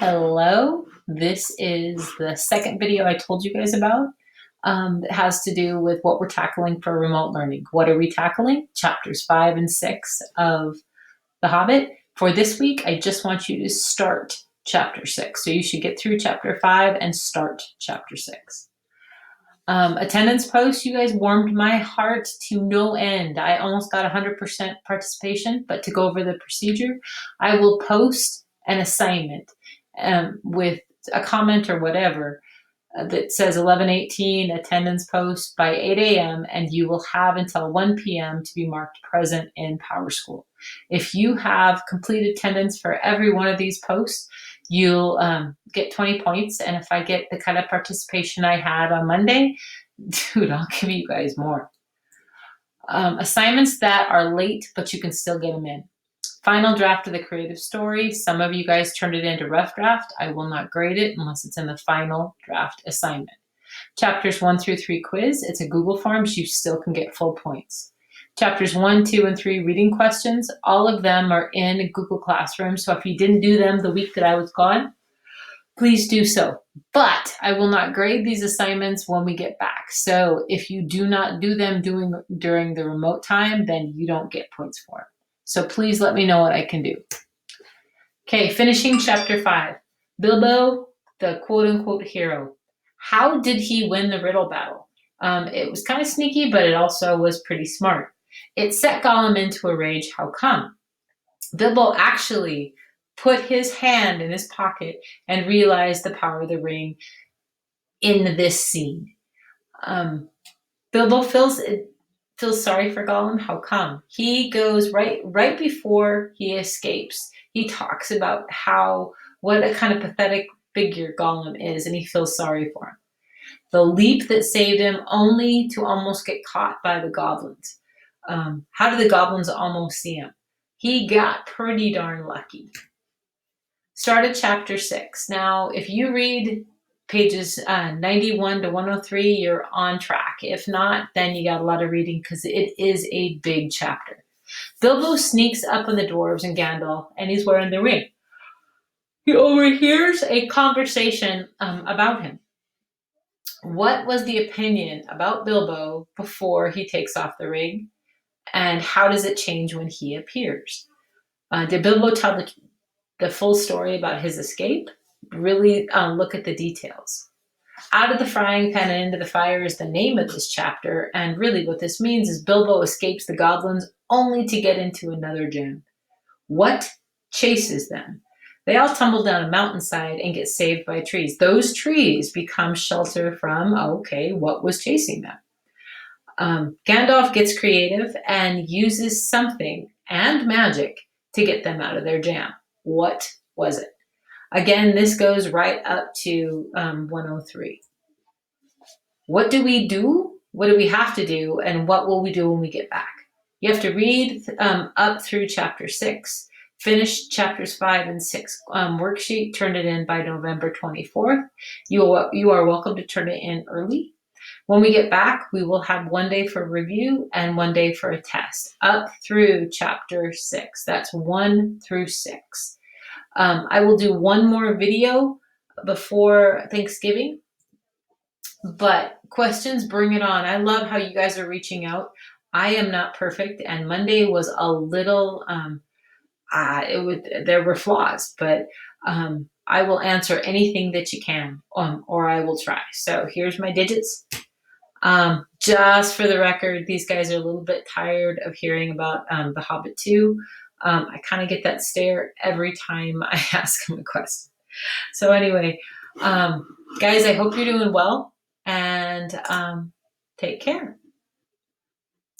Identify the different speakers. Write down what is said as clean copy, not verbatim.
Speaker 1: Hello, this is the second video I told you guys about that has to do with what we're tackling for remote learning. What are we tackling? Chapters 5 and 6 of The Hobbit. For this week, I just want you to start chapter 6. So you should get through chapter 5 and start chapter 6. Attendance posts, you guys warmed my heart to no end. I almost got 100% participation, but to go over the procedure, I will post an assignment with a comment or whatever that says 11:18 attendance post by 8 a.m. and you will have until 1 p.m. to be marked present in PowerSchool. If you have complete attendance for every one of these posts, you'll get 20 points. And if I get the kind of participation I had on Monday, dude, I'll give you guys more. Assignments that are late, but you can still get them in. Final draft of the creative story. Some of you guys turned it into rough draft. I will not grade it unless it's in the final draft assignment. Chapters 1 through 3 quiz. It's a Google Forms. You still can get full points. Chapters 1, 2, and 3 reading questions. All of them are in Google Classroom. So if you didn't do them the week that I was gone, please do so. But I will not grade these assignments when we get back. So if you do not do them during the remote time, then you don't get points for it. So please let me know what I can do. Okay, finishing chapter 5. Bilbo, the quote-unquote hero. How did he win the riddle battle? It was kind of sneaky, but it also was pretty smart. It set Gollum into a rage. How come? Bilbo actually put his hand in his pocket and realized the power of the ring in this scene. Bilbo feels sorry for Gollum. How come? He goes right before he escapes. He talks about what a kind of pathetic figure Gollum is, and he feels sorry for him. The leap that saved him only to almost get caught by the goblins. How did the goblins almost see him? He got pretty darn lucky. Started chapter 6. Now, if you read pages 91 to 103, you're on track. If not, then you got a lot of reading because it is a big chapter. Bilbo sneaks up on the dwarves and Gandalf, and he's wearing the ring. He overhears a conversation about him. What was the opinion about Bilbo before he takes off the ring? And how does it change when he appears? Did Bilbo tell the full story about his escape? Really look at the details. Out of the frying pan and into the fire is the name of this chapter, and really what this means is Bilbo escapes the goblins only to get into another jam. What chases them? They all tumble down a mountainside and get saved by trees. Those trees become shelter from, what was chasing them? Gandalf gets creative and uses something and magic to get them out of their jam. What was it? Again, this goes right up to 103. What do we do? What do we have to do? And what will we do when we get back? You have to read up through chapter 6, finish chapters 5 and 6 worksheet, turn it in by November 24th. You are welcome to turn it in early. When we get back, we will have 1 day for review and 1 day for a test up through chapter 6. That's 1 through 6. I will do one more video before Thanksgiving, but questions, bring it on. I love how you guys are reaching out. I am not perfect, and Monday was a little, there were flaws, but I will answer anything that you can, or I will try. So here's my digits. Just for the record, these guys are a little bit tired of hearing about The Hobbit 2. I kind of get that stare every time I ask them a question. So anyway, guys, I hope you're doing well, and take care.